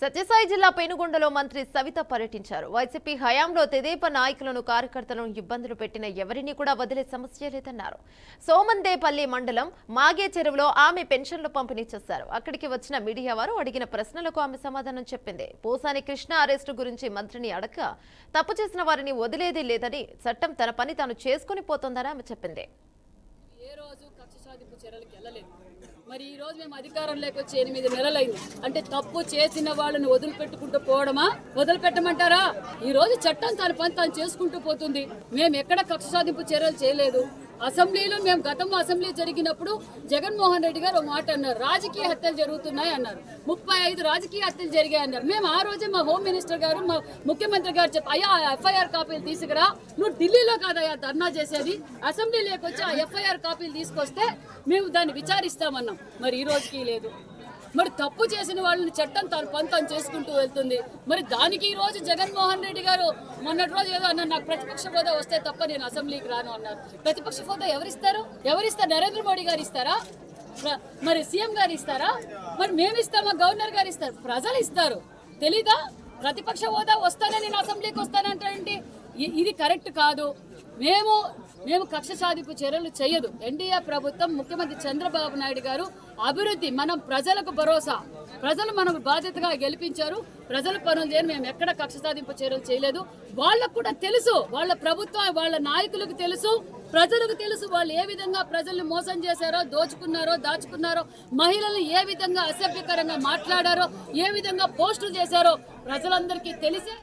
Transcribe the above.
సత్యసాయి జిల్లా పెనుగొండలో మంత్రి సవిత పర్యటించారు. వైసీపీ హయాంలో తెదేపా నాయకులను కార్యకర్తలను ఇబ్బందులు పెట్టిన ఎవరిని కూడా వదిలే సమస్య లేదన్నారు. సోమందేపల్లి మండలం మాగే చెరువులో ఆమె పెన్షన్లు పంపిణీ చేశారు. అక్కడికి వచ్చిన మీడియా వారు అడిగిన ప్రశ్నలకు ఆమె సమాధానం చెప్పింది. పోసాని కృష్ణ అరెస్టు గురించి మంత్రిని అడగ తప్పు చేసిన వారిని వదిలేదే లేదని, చట్టం తన పని తాను చేసుకుని పోతోందని ఆమె చెప్పింది. మరి ఈ రోజు మేము అధికారంలోకి వచ్చి 8 నెలలైంది. అంటే తప్పు చేసిన వాళ్ళని వదిలిపెట్టుకుంటూ పోవడమా? వదిలిపెట్టమంటారా? ఈ రోజు చట్టం తన పని తాను చేసుకుంటూ పోతుంది. మేము ఎక్కడ కక్ష సాధింపు చర్యలు చేయలేదు. అసెంబ్లీలో మేము గతంలో అసెంబ్లీ జరిగినప్పుడు జగన్మోహన్ రెడ్డి గారు ఒక మాట అన్నారు, రాజకీయ హత్యలు జరుగుతున్నాయి అన్నారు. 35 రాజకీయ హత్యలు జరిగాయి అన్నారు. మేము ఆ రోజే మా హోమ్ మినిస్టర్ గారు, మా ముఖ్యమంత్రి గారు చెప్పి, అయ్యా ఎఫ్ఐఆర్ కాపీలు తీసుకురా, నువ్వు ఢిల్లీలో కాదయ్యా ధర్నా చేసేది, అసెంబ్లీలోకి వచ్చి ఆ ఎఫ్ఐఆర్ కాపీలు తీసుకొస్తే మేము దాన్ని విచారిస్తామన్నాం. మరి ఈ రోజుకి లేదు. మరి తప్పు చేసిన వాళ్ళని చట్టం తన పని తాను చేసుకుంటూ వెళ్తుంది. మరి దానికి ఈ రోజు జగన్మోహన్ రెడ్డి గారు మొన్నటి రోజు ఏదో అన్నారు, నాకు ప్రతిపక్ష హోదా వస్తే తప్ప నేను అసెంబ్లీకి రాను అన్నారు. ప్రతిపక్ష హోదా ఎవరిస్తారు? నరేంద్ర మోడీ గారు ఇస్తారా? మరి సీఎం గారు ఇస్తారా? మరి మేము ఇస్తామా? గవర్నర్ గారు ఇస్తారు? ప్రజలు ఇస్తారు. తెలీదా? ప్రతిపక్ష హోదా వస్తానే నేను అసెంబ్లీకి వస్తానంటే ఇది కరెక్ట్ కాదు. మేము కక్ష సాధింపు చర్యలు చేయదు. ఎన్డీఏ ప్రభుత్వం, ముఖ్యమంత్రి చంద్రబాబు నాయుడు గారు అభివృద్ధి, మనం ప్రజలకు భరోసా, ప్రజలు మనకు బాధ్యతగా గెలిపించారు. ప్రజల పనులు చేయని మేము ఎక్కడ కక్ష సాధింపు చర్యలు చేయలేదు. వాళ్ళకు కూడా తెలుసు, వాళ్ళ ప్రభుత్వం, వాళ్ళ నాయకులకు తెలుసు, ప్రజలకు తెలుసు వాళ్ళు ఏ విధంగా ప్రజల్ని మోసం చేశారో, దోచుకున్నారో, దాచుకున్నారో, మహిళలను ఏ విధంగా అసభ్యకరంగా మాట్లాడారో, ఏ విధంగా పోస్టులు చేశారో ప్రజలందరికీ తెలిసే